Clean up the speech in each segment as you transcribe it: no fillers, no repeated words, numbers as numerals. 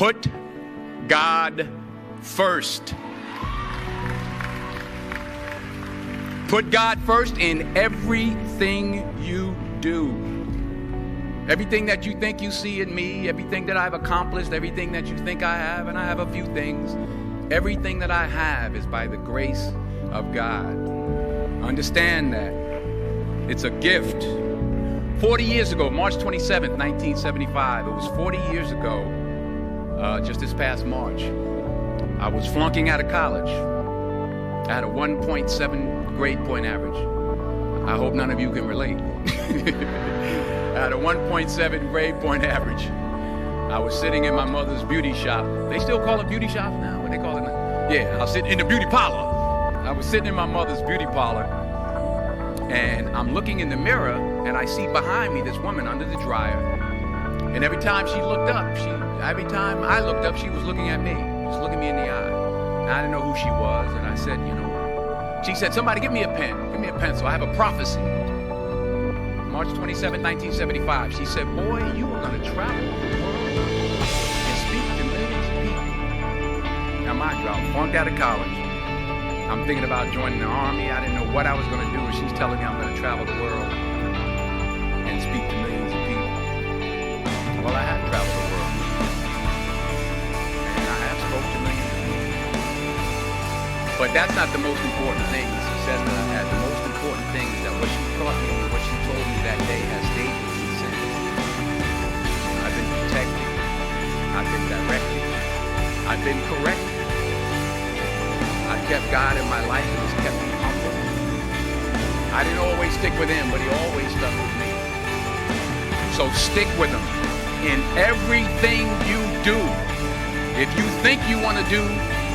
Put God first. Put God first in everything you do. Everything that you think you see in me, everything that I've accomplished, everything that you think I have, and I have a few things, everything that I have is by the grace of God. Understand that. It's a gift. 40 years ago, March 27th, 1975, it was 40 years ago, just this past March, I was flunking out of college. I had a 1.7 grade point average. I hope none of you can relate. I had a 1.7 grade point average. I was sitting in my mother's beauty shop. They still call it beauty shops now? What they call it now? Yeah, I was sitting in the beauty parlor. I was sitting in my mother's beauty parlor, and I'm looking in the mirror, and I see behind me this woman under the dryer. And every time she looked up, every time I looked up, she was looking at me, just looking me in the eye. And I didn't know who she was, and I said, she said, somebody give me a pen, give me a pencil, I have a prophecy. March 27, 1975, she said, boy, you are going to travel the world and speak to millions of people. Now mind you, I was flunked out of college. I'm thinking about joining the army. I didn't know what I was going to do, and she's telling me I'm going to travel the world and speak to millions of people. Well, I have traveled the world, and I have spoke to millions of people. But that's not the most important thing. She said that the most important thing is that what she taught me, what she told me that day has stayed with me since. I've been protected. I've been directed. I've been corrected. I've kept God in my life, and He's kept me humble. I didn't always stick with Him, but He always stuck with me. So stick with Him in everything you do. If you think you want to do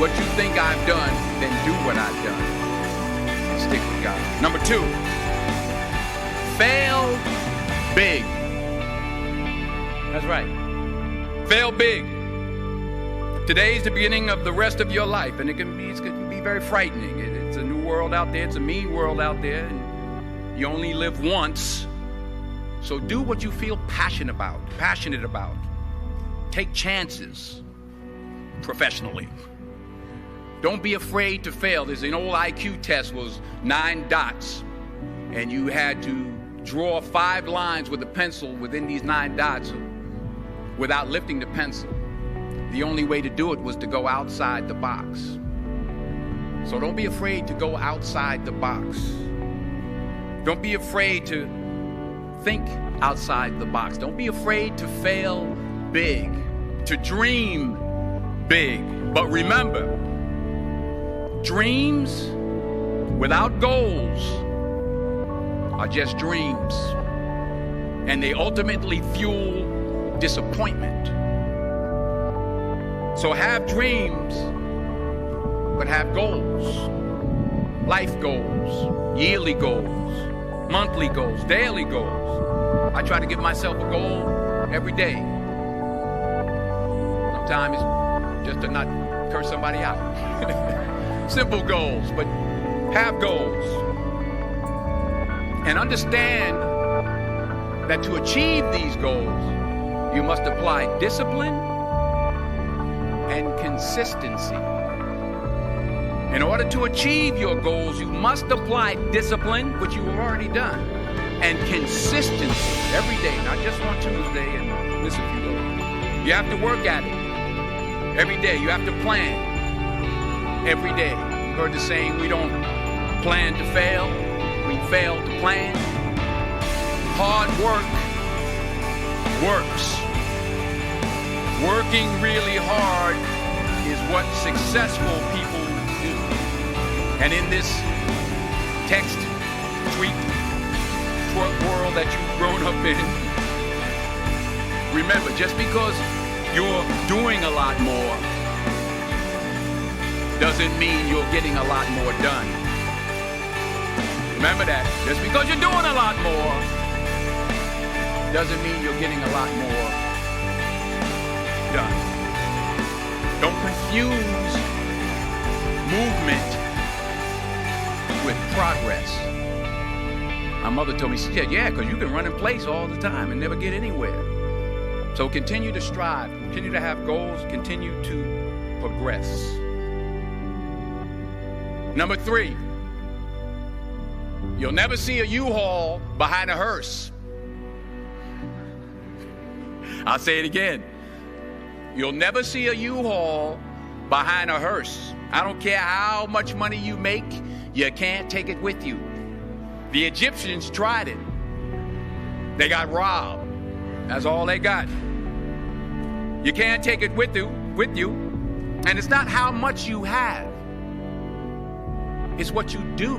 what you think I've done, then do what I've done. And stick with God. Number 2, fail big. That's right. Fail big. Today's the beginning of the rest of your life, and it can be very frightening. It's a new world out there. It's a mean world out there, and you only live once. So do what you feel passionate about. Take chances professionally. Don't be afraid to fail. There's an old IQ test, was 9 dots, and you had to draw 5 lines with a pencil within these 9 dots without lifting the pencil. The only way to do it was to go outside the box. So don't be afraid to go outside the box. Don't be afraid to think outside the box. Don't be afraid to fail big, to dream big. But remember, dreams without goals are just dreams, and they ultimately fuel disappointment. So have dreams, but have goals. Life goals, yearly goals, monthly goals, daily goals. I try to give myself a goal every day. Sometimes it's just to not curse somebody out. Simple goals, but have goals. And understand that to achieve these goals, you must apply discipline and consistency. In order to achieve your goals, you must apply discipline, which you have already done, and consistency every day, not just one Tuesday and miss a few days. You have to work at it every day. You have to plan every day. You heard the saying, we don't plan to fail, we fail to plan. Hard work works. Working really hard is what successful people do. And in this text, tweet, twerk world that you've grown up in, remember, just because you're doing a lot more doesn't mean you're getting a lot more done. Remember that. Just because you're doing a lot more doesn't mean you're getting a lot more done. Don't confuse movement with progress. My mother told me, she said, yeah, because you can run in place all the time and never get anywhere. So continue to strive, continue to have goals, continue to progress. Number 3, you'll never see a U-Haul behind a hearse. I'll say it again. You'll never see a U-Haul behind a hearse. I don't care how much money you make, you can't take it with you. The Egyptians tried it. They got robbed. That's all they got. You can't take it with you. And it's not how much you have. It's what you do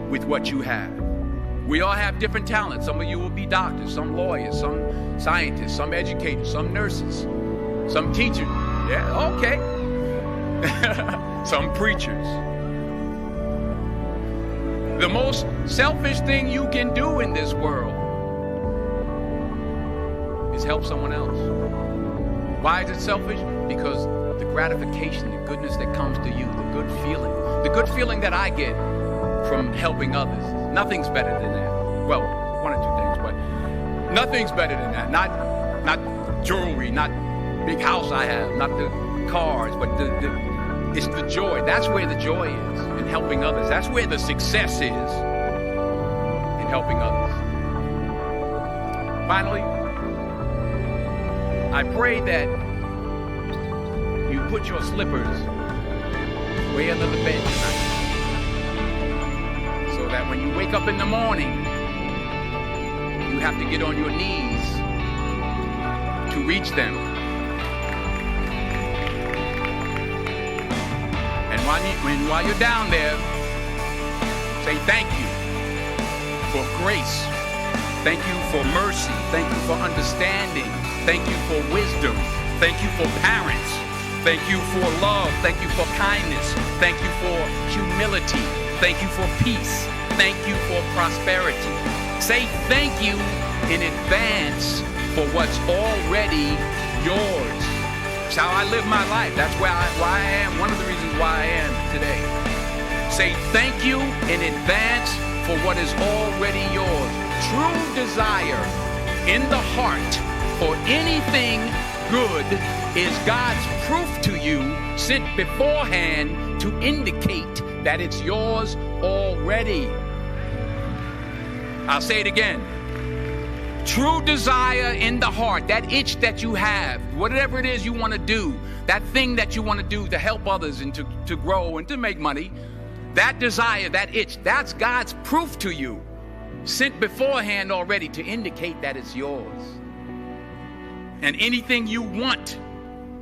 with what you have. We all have different talents. Some of you will be doctors, some lawyers, some scientists, some educators, some nurses, some teachers. Yeah, okay. Some preachers. The most selfish thing you can do in this world is help someone else. Why is it selfish? Because the gratification, the goodness that comes to you, the good feeling that I get from helping others, nothing's better than that. Well, one or two things, but nothing's better than that. Not jewelry, not big house I have, not the cars, but it's the joy. That's where the joy is, in helping others. That's where the success is, in helping others. Finally, I pray that you put your slippers way under the bed tonight, so that when you wake up in the morning, you have to get on your knees to reach them. And while you're down there, say thank you for grace. Thank you for mercy. Thank you for understanding. Thank you for wisdom. Thank you for parents. Thank you for love. Thank you for kindness. Thank you for humility. Thank you for peace. Thank you for prosperity. Say thank you in advance for what's already yours. It's how I live my life. That's why I am. One of the reasons why I am today. Say thank you in advance for what is already yours. True desire in the heart for anything good is God's proof to you, sent beforehand to indicate that it's yours already. I'll say it again. True desire in the heart, that itch that you have, whatever it is you want to do, that thing that you want to do to help others and to grow and to make money, that desire, that itch, that's God's proof to you, sent beforehand already to indicate that it's yours. And anything you want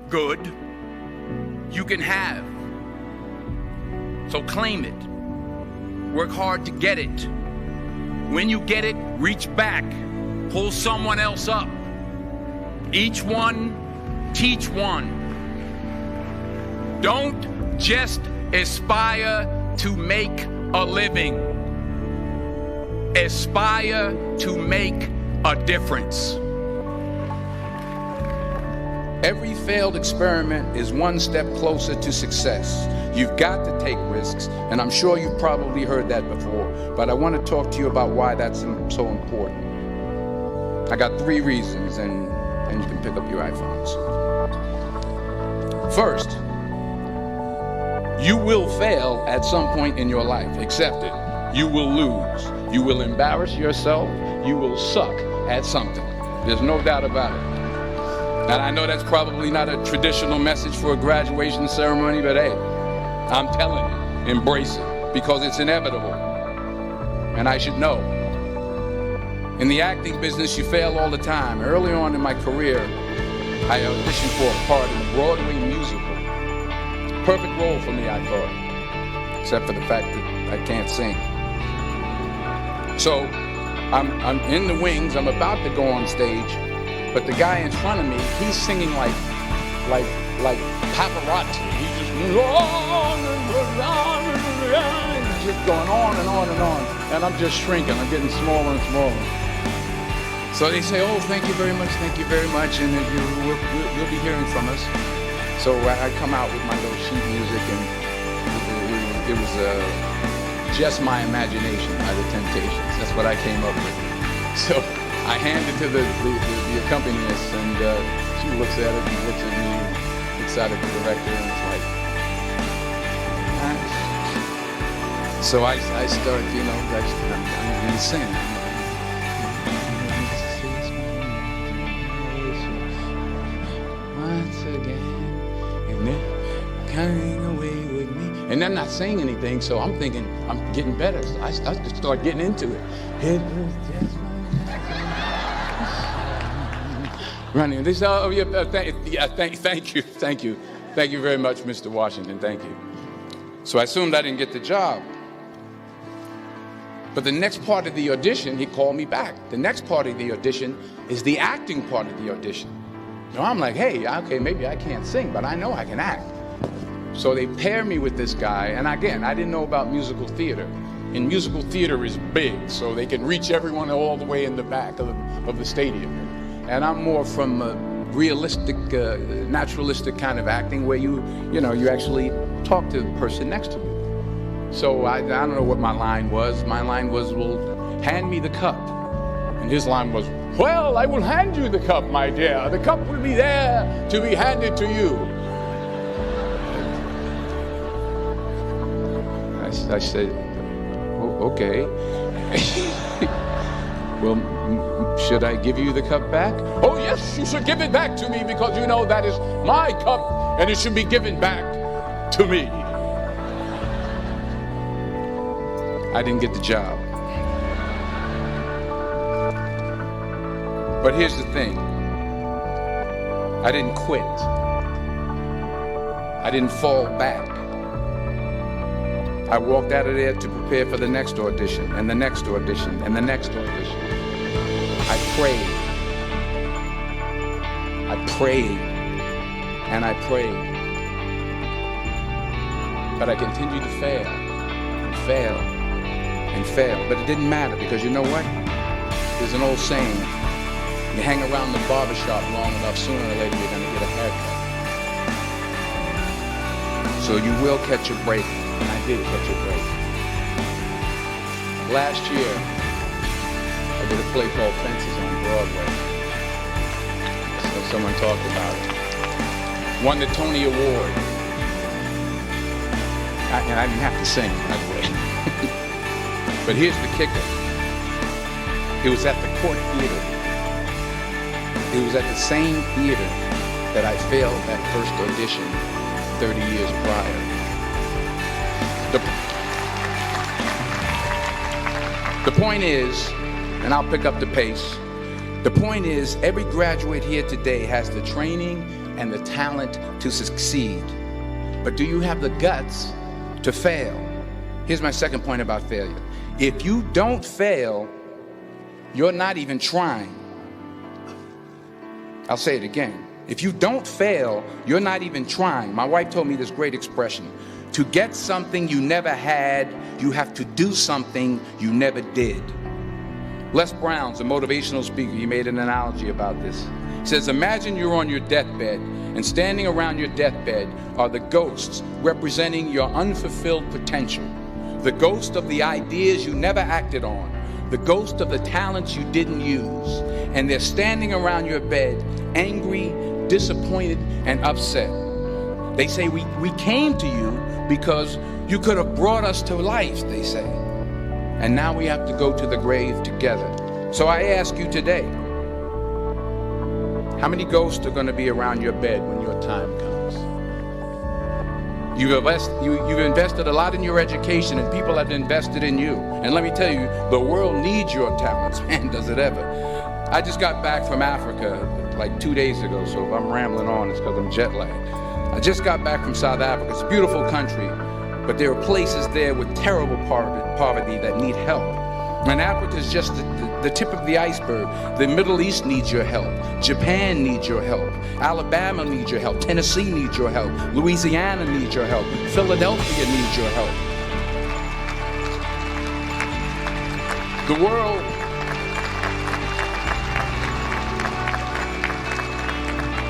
good, you can have. So claim it. Work hard to get it. When you get it, reach back. Pull someone else up. Each one, teach one. Don't just aspire to make a living. Aspire to make a difference. Every failed experiment is one step closer to success. You've got to take risks, and I'm sure you've probably heard that before, but I want to talk to you about why that's so important. I got 3 reasons, and you can pick up your iPhones. First, you will fail at some point in your life. Accept it. You will lose. You will embarrass yourself. You will suck at something. There's no doubt about it. And I know that's probably not a traditional message for a graduation ceremony, but hey, I'm telling you, embrace it, because it's inevitable. And I should know. In the acting business, you fail all the time. Early on in my career, I auditioned for a part in a Broadway musical. Perfect role for me, I thought, except for the fact that I can't sing. So I'm in the wings. I'm about to go on stage, but the guy in front of me, he's singing like paparazzi. He's just going on and on and on, and I'm just shrinking. I'm getting smaller and smaller. So they say, "Oh, thank you very much, and you'll be hearing from us." So I come out with my little sheet music, and it was Just My Imagination by the Temptations. That's what I came up with. So I hand it to the accompanist, and she looks at it and looks at me, looks at the director, and it's like, nice. So I start, I'm going to sing. Once again, and they're coming away with me. And they're not saying anything, so I'm thinking I'm getting better. So I just start getting into it. It was just running. They say, oh, yeah, thank you very much, Mr. Washington, thank you. So I assumed I didn't get the job. But the next part of the audition, he called me back. The next part of the audition is the acting part of the audition. I'm like, hey, okay, maybe I can't sing, but I know I can act. So they pair me with this guy, and again, I didn't know about musical theater. And musical theater is big, so they can reach everyone all the way in the back of the stadium. And I'm more from a realistic, naturalistic kind of acting where you actually talk to the person next to you. So I don't know what my line was. My line was, well, hand me the cup. And his line was, well, I will hand you the cup, my dear. The cup will be there to be handed to you. I said, oh, okay. Well, should I give you the cup back? Oh, yes, you should give it back to me because that is my cup and it should be given back to me. I didn't get the job. But here's the thing. I didn't quit. I didn't fall back. I walked out of there to prepare for the next audition, and the next audition, and the next audition. I prayed. I prayed. And I prayed. But I continued to fail, and fail, and fail. But it didn't matter, because you know what? There's an old saying. You hang around the barbershop long enough, sooner or later you're going to get a haircut. So you will catch a break, and I did catch a break. Last year, I did a play called Fences on Broadway. So someone talked about it. Won the Tony Award. And I didn't have to sing, by the way. But here's the kicker. It was at the Court Theater. It was at the same theater that I failed that first audition 30 years prior. The point is, and I'll pick up the pace, the point is every graduate here today has the training and the talent to succeed. But do you have the guts to fail? Here's my second point about failure. If you don't fail, you're not even trying. I'll say it again. If you don't fail, you're not even trying. My wife told me this great expression. To get something you never had, you have to do something you never did. Les Brown's a motivational speaker. He made an analogy about this. He says, imagine you're on your deathbed, and standing around your deathbed are the ghosts representing your unfulfilled potential. The ghost of the ideas you never acted on. The ghost of the talents you didn't use. And they're standing around your bed, angry, disappointed, and upset. They say, we came to you because you could have brought us to life, they say. And now we have to go to the grave together. So I ask you today, how many ghosts are going to be around your bed when your time comes? You've invested a lot in your education, and people have invested in you. And let me tell you, the world needs your talents, man, does it ever. I just got back from Africa like 2 days ago, so if I'm rambling on, it's because I'm jet lagged. I just got back from South Africa. It's a beautiful country, but there are places there with terrible poverty that need help. And Africa is just the tip of the iceberg. The Middle East needs your help. Japan needs your help. Alabama needs your help. Tennessee needs your help. Louisiana needs your help. Philadelphia needs your help.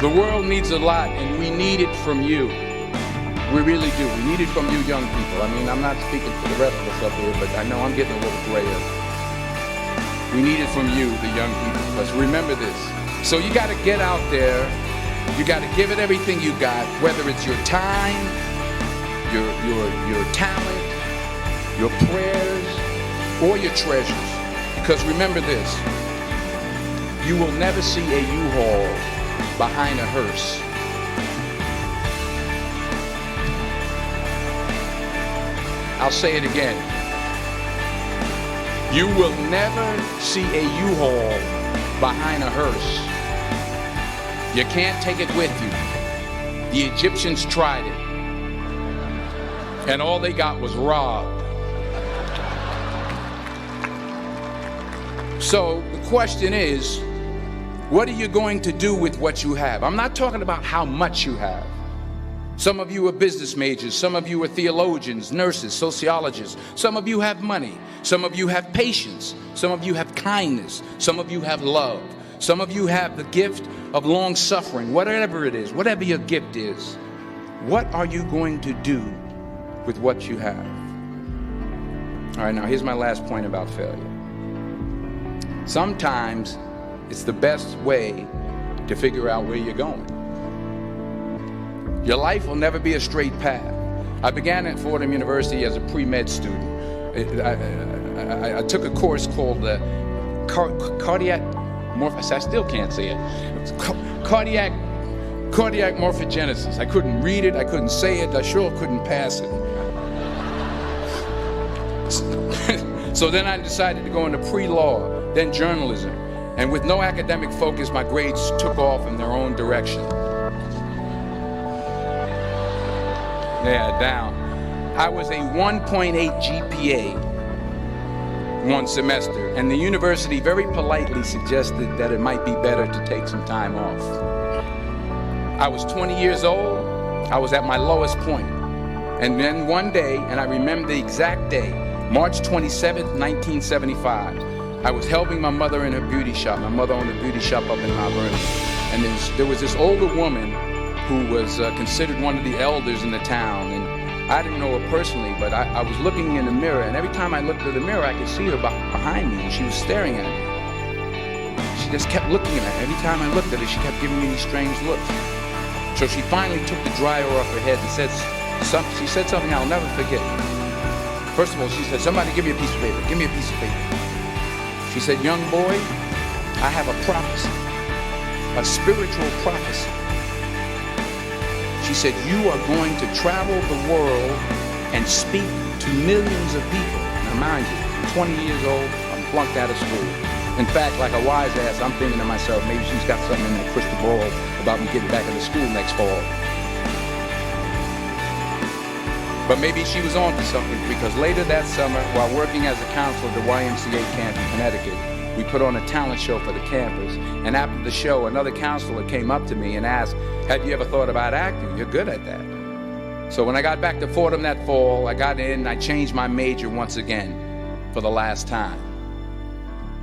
The world needs a lot, and we need it from you. We really do. We need it from you young people. I mean, I'm not speaking for the rest of us up here, but I know I'm getting a little grayer. We need it from you, the young people. Let's remember this. So you got to get out there. You got to give it everything you got, whether it's your time, your talent, your prayers, or your treasures. Because remember this, you will never see a U-Haul behind a hearse. I'll say it again. You will never see a U-Haul behind a hearse. You can't take it with you. The Egyptians tried it, and all they got was robbed. So the question is, what are you going to do with what you have? I'm not talking about how much you have. Some of you are business majors. Some of you are theologians, nurses, sociologists. Some of you have money. Some of you have patience. Some of you have kindness. Some of you have love. Some of you have the gift of long suffering. Whatever it is, whatever your gift is, what are you going to do with what you have? All right, now here's my last point about failure. Sometimes it's the best way to figure out where you're going. Your life will never be a straight path. I began at Fordham University as a pre-med student. I took a course called cardiac morphogenesis. I still can't say it. Cardiac morphogenesis. I couldn't read it. I couldn't say it. I sure couldn't pass it. So then I decided to go into pre-law, then journalism. And with no academic focus, my grades took off in their own direction. Yeah, down. I was a 1.8 GPA one semester, and the university very politely suggested that it might be better to take some time off. I was 20 years old. I was at my lowest point. And then one day, and I remember the exact day, March 27th, 1975, I was helping my mother in her beauty shop. My mother owned a beauty shop up in Mount Vernon. And there was this older woman who was considered one of the elders in the town. And I didn't know her personally, but I was looking in the mirror, and every time I looked at the mirror, I could see her behind me, and she was staring at me. She just kept looking at me. Every time I looked at her, she kept giving me these strange looks. So she finally took the dryer off her head and she said something I'll never forget. First of all, she said, "Somebody give me a piece of paper. Give me a piece of paper." She said, "Young boy, I have a prophecy, a spiritual prophecy." She said, "You are going to travel the world and speak to millions of people." Now mind you, I'm 20 years old, I'm flunked out of school. In fact, like a wise ass, I'm thinking to myself, maybe she's got something in the crystal ball about me getting back into school next fall. But maybe she was on to something, because later that summer, while working as a counselor at the YMCA camp in Connecticut, we put on a talent show for the campers. And after the show, another counselor came up to me and asked, "Have you ever thought about acting? You're good at that." So when I got back to Fordham that fall, I got in and I changed my major once again for the last time.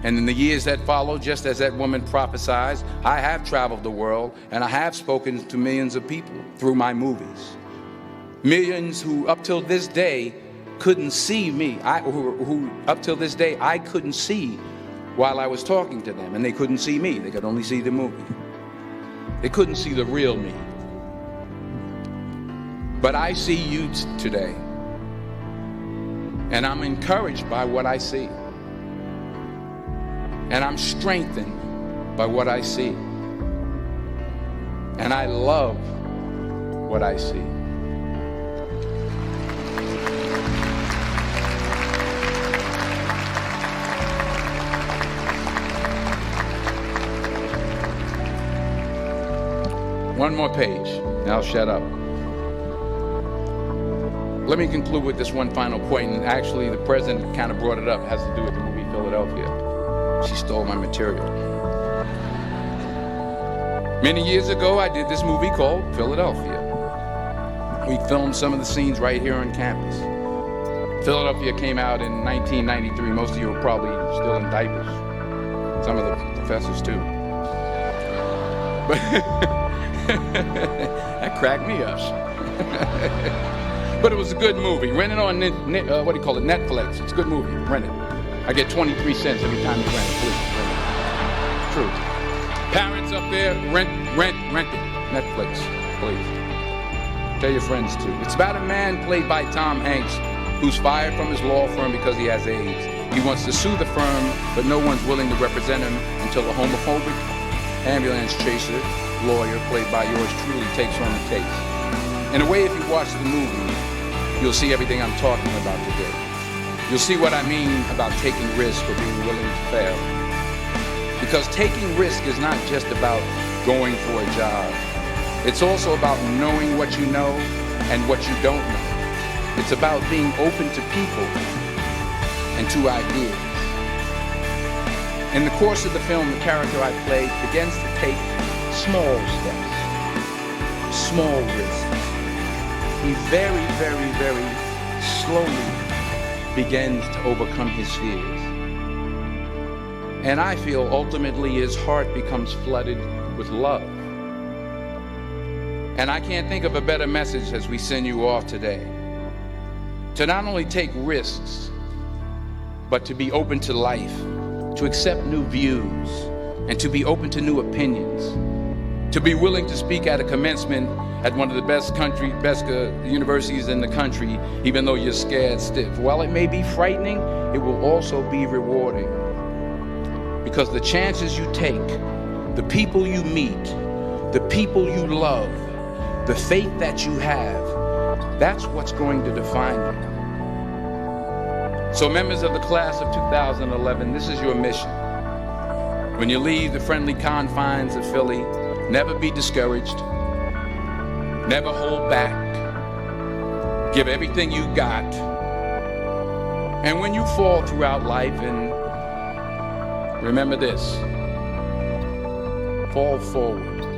And in the years that followed, just as that woman prophesied, I have traveled the world and I have spoken to millions of people through my movies. Millions who up till this day couldn't see me, who up till this day I couldn't see while I was talking to them, and they couldn't see me. They could only see the movie. They couldn't see the real me. But I see you today, and I'm encouraged by what I see. And I'm strengthened by what I see. And I love what I see. One more page, and I'll shut up. Let me conclude with this one final point, and actually the president kind of brought it up. It has to do with the movie Philadelphia. She stole my material. Many years ago, I did this movie called Philadelphia. We filmed some of the scenes right here on campus. Philadelphia came out in 1993. Most of you were probably still in diapers. Some of the professors too. But that cracked me up. But it was a good movie. Rent it on Netflix. It's a good movie. Rent it. I get 23 cents every time you rent it, please. Truth. Parents up there, rent it. Netflix, please. Tell your friends too. It's about a man played by Tom Hanks who's fired from his law firm because he has AIDS. He wants to sue the firm, but no one's willing to represent him until a homophobic ambulance chaser lawyer played by yours truly takes on the case. In a way, if you watch the movie, you'll see everything I'm talking about today. You'll see what I mean about taking risks or being willing to fail. Because taking risk is not just about going for a job. It's also about knowing what you know and what you don't know. It's about being open to people and to ideas. In the course of the film, the character I played begins to take small steps, small risks. He very, very, very slowly begins to overcome his fears. And I feel ultimately his heart becomes flooded with love. And I can't think of a better message as we send you off today. To not only take risks, but to be open to life, to accept new views, and to be open to new opinions. To be willing to speak at a commencement at one of the best universities in the country, even though you're scared stiff. While it may be frightening, it will also be rewarding. Because the chances you take, the people you meet, the people you love, the faith that you have, that's what's going to define you. So members of the class of 2011, this is your mission. When you leave the friendly confines of Philly, never be discouraged. Never hold back. Give everything you got. And when you fall throughout life, and remember this, fall forward.